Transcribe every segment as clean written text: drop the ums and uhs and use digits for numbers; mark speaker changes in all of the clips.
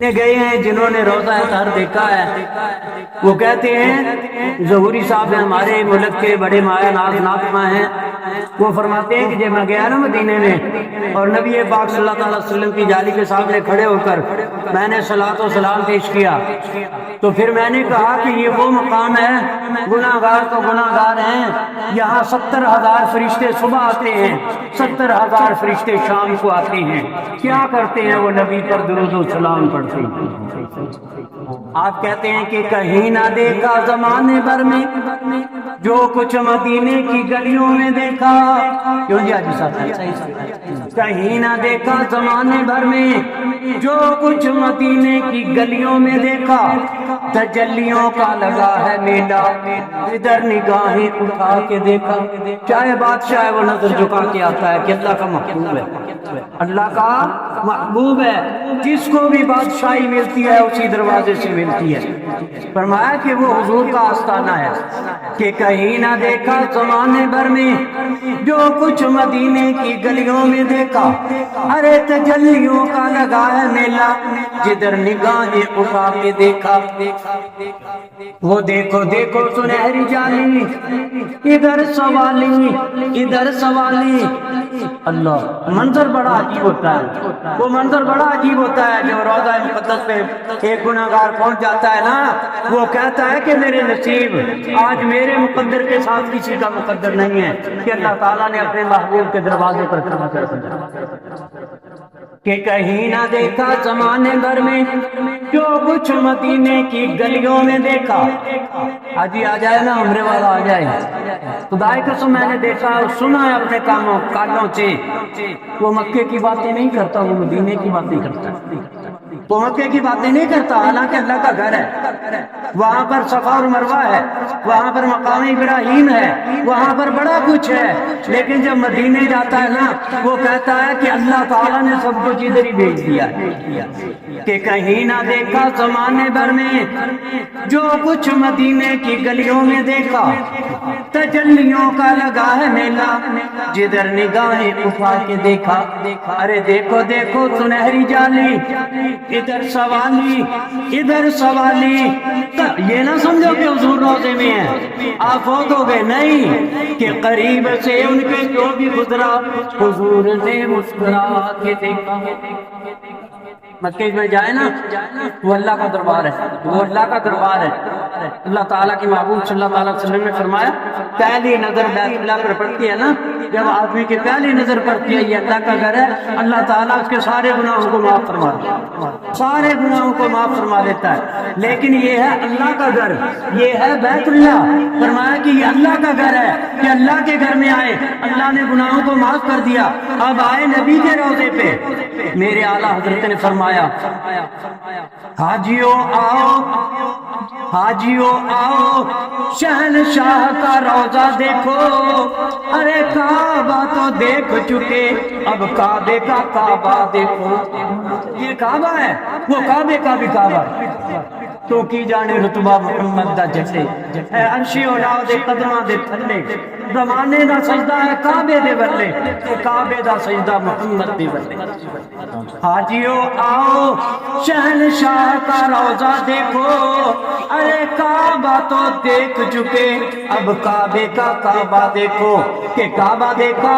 Speaker 1: گئے ہیں جنہوں نے روضہ اطہر دیکھا ہے، وہ کہتے ہیں ظہوری صاحب ہمارے ملک کے بڑے مایہ ناز ناطقہ ہیں، وہ فرماتے ہیں کہ جب میں گیا نا مدینے میں اور نبی پاک صلی اللہ علیہ وسلم کی جالی کے سامنے کھڑے ہو کر میں نے صلاۃ و سلام پیش کیا تو پھر میں نے کہا کہ یہ وہ مقام ہے، گناہ گار تو گناہ گار ہیں، یہاں 70,000 فرشتے صبح آتے ہیں، 70,000 فرشتے شام کو آتے ہیں، کیا کرتے ہیں وہ نبی پر درود و سلام پڑھتے ہیں۔ آپ کہتے ہیں کہ کہیں نہ دیکھا زمانے بھر میں جو کچھ مدینے کی گلیوں میں دیکھا، کیوں جی آجی صاحب، کہیں نہ دیکھا زمانے بھر میں جو کچھ مدینے کی گلیوں میں دیکھا، تجلیوں کا لگا ہے میلہ، ادھر نگاہیں اٹھا کے دیکھا۔ چاہے بادشاہ ہے وہ نظر جھکا کے آتا ہے کہ اللہ کا محبوب ہے، اللہ کا محبوب ہے، جس کو بھی بادشاہی ملتی ہے اسی دروازے سے ملتی ہے۔ فرمایا کہ وہ حضور کا آستانہ ہے کہ کہیں نہ دیکھا زمانے بھر میں جو کچھ مدینے کی گلیوں میں دیکھا، ارے تجلیوں کا لگا ہے میلہ، جدھر نگاہیں اٹھا کے دیکھا۔ وہ دیکھو دیکھو سنہری جالی، ادھر سوالی ادھر سوالی، اللہ منظر بڑا عجیب ہوتا ہے، وہ منظر بڑا عجیب ہوتا ہے جب روضہ مقدس پہ ایک گناہ گار پہنچ جاتا ہے نا، وہ کہتا ہے کہ میرے نصیب آج میرے مقدر کے ساتھ کسی کا مقدر نہیں ہے کہ اللہ تعالیٰ نے اپنے محبوب کے دروازے پر کھڑا کر دیا کہ کہیں نہ دیکھا زمانے بھر میں جو کچھ مدینے کی گلیوں میں دیکھا۔ حاجی آ جائے نا، عمرے والا آ جائے، خدائے قسم میں نے دیکھا اور سنا ہے اپنے کانوں سے، وہ مکے کی باتیں نہیں کرتا، وہ مدینے کی باتیں کرتا ہے، وہ مکے کی باتیں نہیں کرتا، حالانکہ اللہ کا گھر ہے، وہاں پر صفا اور مروہ ہے، وہاں پر مقام ابراہیم ہے، وہاں پر بڑا کچھ ہے، لیکن جب مدینے جاتا ہے نا وہ کہتا ہے کہ اللہ تعالیٰ نے سب کچھ ادھر ہی بھیج دیا ہے کہ کہیں نہ دیکھا زمانے بھر میں جو کچھ مدینے کی گلیوں میں دیکھا، تجلیوں کا لگا ہے میلہ، جدھر نگاہیں اٹھا کے دیکھا۔ ارے دیکھو دیکھو سنہری جالی، ادھر سوالی ادھر سوالی، یہ نہ سمجھو کہ حضور روضے میں ہیں آپ فوت ہو گئے، نہیں، کہ قریب سے ان کے جو بھی گزرا حضور نے مسکرا کے دیکھا۔ مکے میں جائے نا وہ اللہ کا دربار ہے، وہ اللہ کا دربار ہے۔ اللہ تعالیٰ کی محبوب صلی اللہ علیہ وسلم نے فرمایا پہلی نظر بیت اللہ پر پڑتی ہے نا، جب آدمی کی پہلی نظر پڑتی ہے یہ اللہ کا گھر ہے، اللہ تعالیٰ اس کے سارے گناہوں کو معاف فرما دیتا ہے، سارے گناہوں کو معاف فرما دیتا ہے۔ لیکن یہ ہے اللہ کا گھر، یہ ہے بیت اللہ، فرمایا کہ یہ اللہ کا گھر ہے کہ اللہ کے گھر میں آئے، اللہ نے گناہوں کو معاف کر دیا، اب آئے نبی کے روضے پہ۔ میرے اعلیٰ حضرت نے فرمایا حاجیوں آؤ حاجیوں آؤ شہنشاہ کا روضہ دیکھو، ارے کعبہ تو دیکھ چکے اب کعبے کا کعبہ دیکھو۔ یہ کعبہ ہے، وہ کعبے کا بھی کعبہ ہے، تو کی جانے رتبہ محمد دا جٹے اے عرشی اولا دے قدماں دے تھلے، زمانے دا سجدہ ہے کعبے دے بلے، کعبے دا سجدہ محمد دے بلے۔ حاجیوں آؤ شہنشاہ کا روضہ دیکھو، ارے کعبہ تو دیکھ چکے اب کعبے کا کعبہ دیکھو، کہ کعبہ دیکھا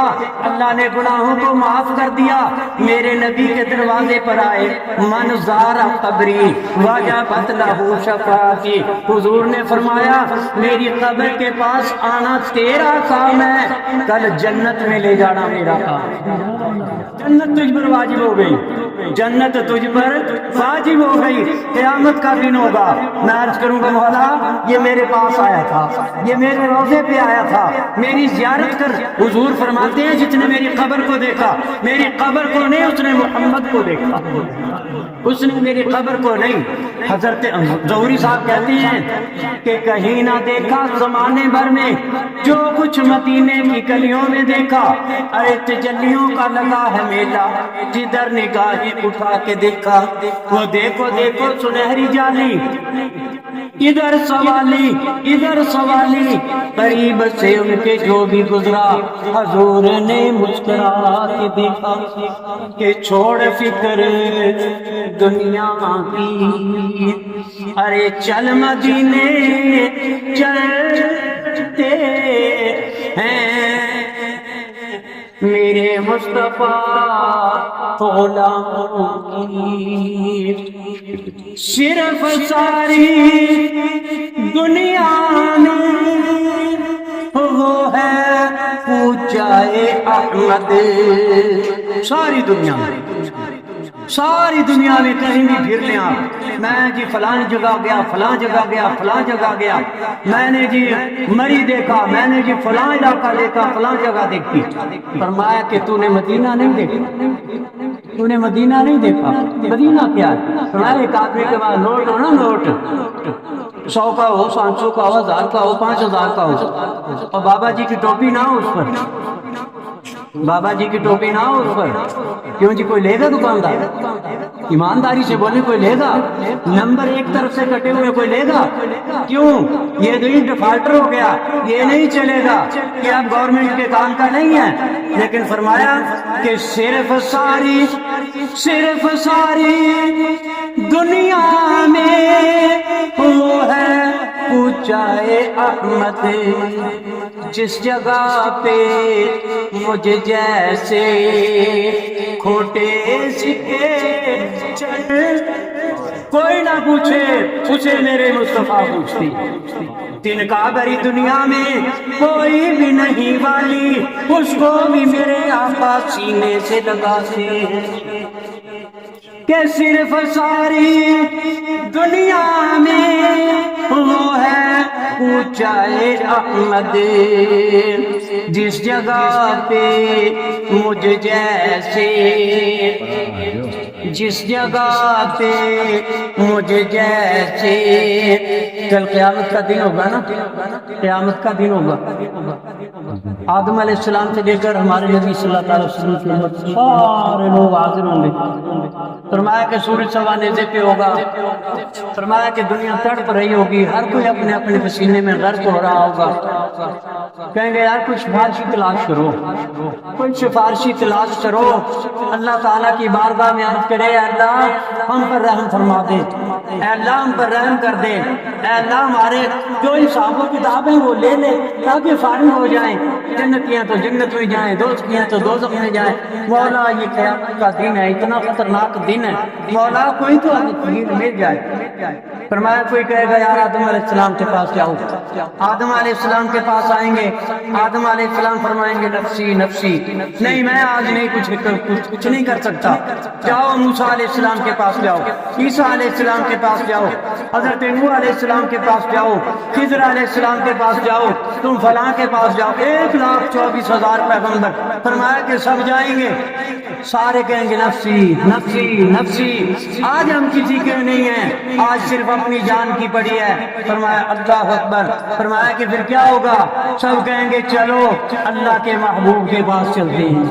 Speaker 1: اللہ نے گناہوں کو معاف کر دیا، میرے نبی کے دروازے پر آئے، من زار قبری وجبت لہ شفاعتی، حضور نے فرمایا میری قبر کے پاس آنا تیرا کام ہے، کل جنت میں لے جانا میرا کام۔ جنت تجھ پر واجب ہو گئی، جنت تجھ پر واجب ہو گئی، قیامت کا دن ہوگا، میں عرض کروں گا مولا یہ میرے پاس آیا تھا، یہ میرے روضے پہ آیا تھا، میری زیارت کر۔ حضور فرماتے ہیں جس نے میری قبر کو دیکھا، میری قبر کو نہیں، اس نے محمد کو دیکھا، اس نے میری قبر کو نہیں۔ حضرت ظہوری صاحب کہتے ہیں کہ کہیں نہ دیکھا زمانے بھر میں جو کچھ مدینے کی گلیوں میں دیکھا، ارے تجلیوں کا لگا لگا ہے میلہ، جدھر نگاہیں اٹھا کے دیکھا وہ دیکھو دیکھو سنہری جالی، ادھر سوالی ادھر سوالی، قریب سے ان کے جو بھی گزرا حضور نے مسکرا کے دیکھا کہ چھوڑ فکر دنیا کی، ارے چل مدینے چلتے ہیں میرے مصطفیٰ غلاموں کی، صرف ساری دنیا میں وہ ہے پوچھائے احمد، ساری دنیا میں، ساری دنیا میں کہیں بھی پھر لیں آپ، میں جی فلاں جگہ گیا، فلاں جگہ گیا، فلاں جگہ گیا، میں نے جی مری دیکھا، میں نے جی فلاں علاقہ دیکھا، فلاں جگہ دیکھی، فرمایا کہ تو نے مدینہ نہیں دیکھا، تو نے مدینہ نہیں دیکھا، مدینہ کیا ہے؟ فرمایا ایک آدمی کے بعد نوٹ ہو نا، نوٹ 100 کا ہو، 500 کا ہو، 1000 کا ہو، 5000 کا ہو، اور بابا جی کی ٹوپی نہ ہو اس پر، بابا جی کی ٹوپی نہ ہو اس پر، کیوں جی کوئی لے گا دکاندار؟ ایمانداری سے بولے کوئی لے گا؟ نمبر ایک طرف سے کٹے ہوئے کوئی لے گا؟ کیوں؟ یہ تو ڈیفالٹر ہو گیا، یہ نہیں چلے گا، کہ اب گورنمنٹ کے کام کا نہیں ہے۔ لیکن فرمایا کہ صرف ساری دنیا میں وہ ہے پوچھائے احمد، جس جگہ پہ مجھے جیسے کھوٹے سکے کوئی نہ پوچھے، اسے میرے مصطفیٰ پوچھتی، تن کا بری دنیا میں کوئی بھی نہیں والی، اس کو بھی میرے آقا سینے سے لگاتے ہیں، کہ صرف ساری دنیا میں وہ ہے پوچھائے احمد، جس جگہ پہ مجھ جیسے، جس جگہ پہ مجھ جیسے، کل قیامت کا دن ہوگا نا، قیامت کا دن ہوگا، آدم علیہ السلام سے لے کر ہمارے نبی صلی اللہ علیہ وسلم کی امت سارے لوگ حاضر ہوں گے۔ فرمایا کہ سورج سوا نیزے پہ ہوگا، فرمایا کہ دنیا تڑپ رہی ہوگی، ہر کوئی اپنے اپنے پسینے میں غرق ہو رہا ہوگا، کہیں گے یار کچھ سفارشی تلاش کرو، کوئی سفارشی تلاش کرو، اللہ تعالیٰ کی بارگاہ میں عرض کرے اے اللہ ہم پر رحم فرما دے، اے اللہ ہم پر رحم کر دے، اے اللہ ہمارے جو حساب و کتاب ہیں وہ لے لے تاکہ فارغ ہو جائیں، جنتیاں تو جنت میں جائیں، دوزخیاں تو دوزخ میں جائیں۔ مولا یہ قیامت کا دن ہے، اتنا خطرناک دن ہے، مولا کوئی تو مل جائے۔ فرمایا کوئی کہے گا یار آدم علیہ السلام کے پاس جاؤ، آدم علیہ السلام کے پاس آئیں گے، آدم علیہ السلام فرمائیں گے نفسی نفسی، نہیں میں آج نہیں کچھ نہیں کر سکتا، جاؤ موسیٰ علیہ السلام کے پاس جاؤ، عیسیٰ علیہ السلام کے پاس جاؤ، حضرت نوح علیہ السلام کے پاس جاؤ، خضر علیہ السلام کے پاس جاؤ، تم فلاں کے پاس جاؤ، 1,24,000 پیغمبر، فرمایا کہ سب جائیں گے، سارے کہیں گے نفسی نفسی نفسی، آج ہم کسی کے نہیں ہیں، آج صرف اپنی جان کی پڑی ہے۔ فرمایا اللہ اکبر، فرمایا کہ پھر کیا ہوگا؟ سب کہیں گے چلو اللہ کے محبوب کے پاس چلتے ہیں،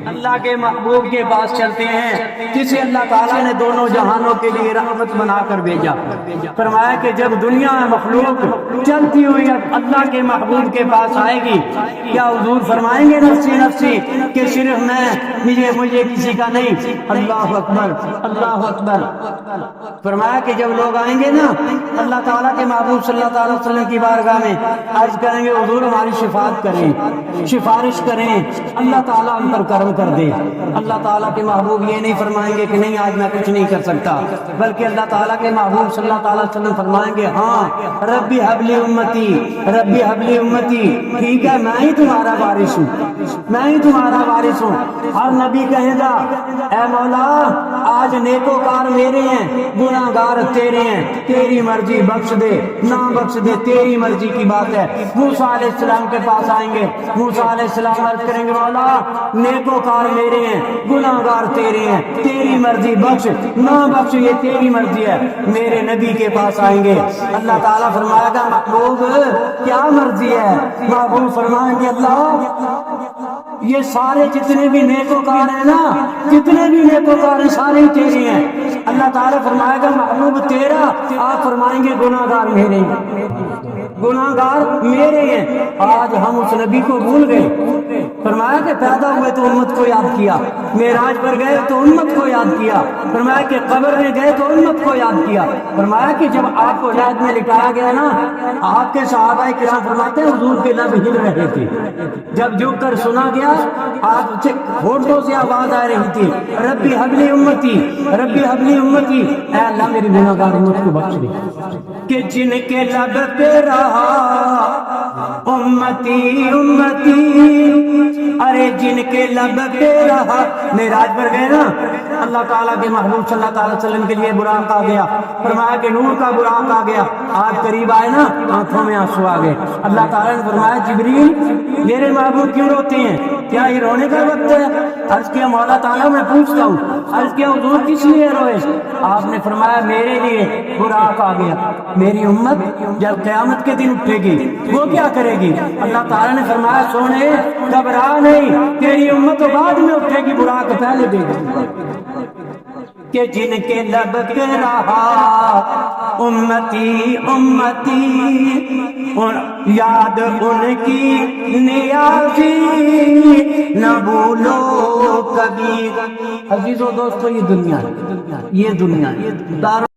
Speaker 1: اللہ کے محبوب کے پاس چلتے ہیں، جسے اللہ تعالیٰ نے دونوں جہانوں کے لیے رحمت بنا کر بھیجا۔ فرمایا کہ جب دنیا میں مخلوق چلتی ہوئی اللہ کے محبوب کے پاس آئے گی، کیا حضور فرمائیں گے نفسی نفسی کہ صرف میں، مجھے کسی کا نہیں؟ اللہ اکبر اللہ اکبر۔ فرمایا کہ جب لوگ آئیں گے نا اللہ تعالیٰ کے محبوب صلی اللہ علیہ وسلم کی بارگاہ میں، عرض کریں گے حضور ہماری شفاعت کریں، سفارش کریں، اللہ تعالیٰ ہم پر کرم کر دے۔ اللہ تعالیٰ کے محبوب یہ نہیں فرمائیں گے کہ نہیں آج میں کچھ نہیں کر سکتا، بلکہ اللہ تعالیٰ کے محبوب صلی اللہ علیہ وسلم فرمائیں گے ہاں ربی حبلی امتی، ربی حبلی امتی، ٹھیک ہے میں ہی تمہارا وارث ہوں، میں ہی تمہارا وارث ہوں۔ ہر نبی کہے گا اے مولا آج نیکوکار میرے ہیں، گناہ گار تیرے ہیں، تیری مرضی بخش دے نہ بخش دے تیری مرضی کی بات ہے۔ موسیٰ علیہ السلام کے پاس آئیں گے، موسیٰ علیہ السلام عرض کریں گے مولا نیکوکار میرے ہیں، گناہ گار تیرے ہیں، تیری مرضی بخش نہ بخش یہ تیری مرضی ہے۔ میرے نبی کے پاس آئیں گے، اللہ تعالیٰ فرمائے گا محبوب کیا مرضی ہے؟ محبوب فرمائیں گے اللہ یہ سارے جتنے بھی نیکوکار نیکوکار ہیں نا، جتنے بھی نیکوکار ہیں سارے ہی تیرے ہیں۔ اللہ تعالیٰ فرمائے گا محبوب تیرا، آپ فرمائیں گے گناہ گار میرے ہیں، گناہ گار میرے ہیں۔ آج ہم اس نبی کو بھول گئے۔ فرمایا کہ پیدا ہوئے تو امت کو یاد کیا، معراج پر گئے تو امت کو یاد کیا، فرمایا کہ قبر میں گئے تو امت کو یاد کیا۔ فرمایا کہ جب آپ کو لحد میں لٹایا گیا نا، آپ کے صحابہ کرام فرماتے ہیں حضور کے لب ہل رہے تھے، جب جھک کر سنا گیا آپ سے ہونٹوں سے آواز آ رہی تھی، ربی حبلی امتی، ربی حبلی امتی، اے اللہ میری گناہ گار امت کو بخش دے۔ کہ جن کے لب پہ رہا امتی امتی، ارے جن کے لب پہ رہا، معراج پر گئے نا، اللہ تعالیٰ کے محبوب صلی اللہ علیہ وسلم کے لیے براق آ گیا، فرمایا کہ نور کا براق آ گیا، آپ قریب آئے نا آنکھوں میں آنسو آ گئے۔ اللہ تعالیٰ نے فرمایا جبریل میرے محبوب کیوں روتے ہیں، کیا یہ رونے کا وقت ہے؟ عرض کیا مولا تعالیٰ میں پوچھتا ہوں، عرض کیا حضور کس لیے روئے؟ آپ نے فرمایا میرے لیے براق آ گیا، میری امت جب قیامت کے دن اٹھے گی وہ کیا کرے گی؟ اللہ تعالیٰ نے فرمایا سونے گھبرا نہیں، تیری امت بعد میں اٹھے گی، براق پہلے دے گی۔ کہ جن کے لب پہ رہا امتی امتی، یاد ان کی نیازی نہ بھولو کبھی۔ عزیزو دوستو یہ دنیا ہے، یہ دنیا ہے۔